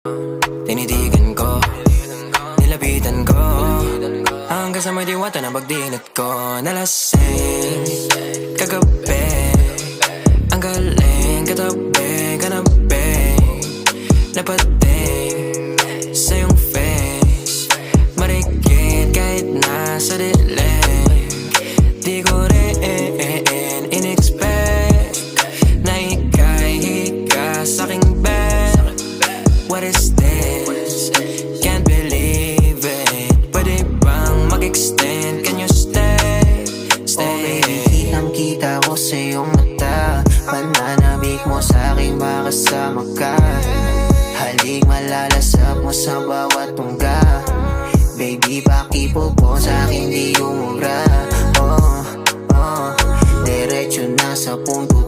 Tinitigan ko, nilapitan ko, hanggang sa may diwata na pagdinat ko. Nalasing kagabi, ang galing katabi, kanabi, napating sa iyong face, marikit kahit nasa dilim. Di ko rin in-expect na ika'y hika sa'king bed. What is this? Can't believe it. Pwede bang mag-extend? Can you stay? Stay. Okay, kitang-kita ko sa iyong mata, pananabik mo sa'king makasama ka. Halik malalasap mo sa bawat tungga. Baby, pakipo po sa'kin di umubra. Diretso na sa punto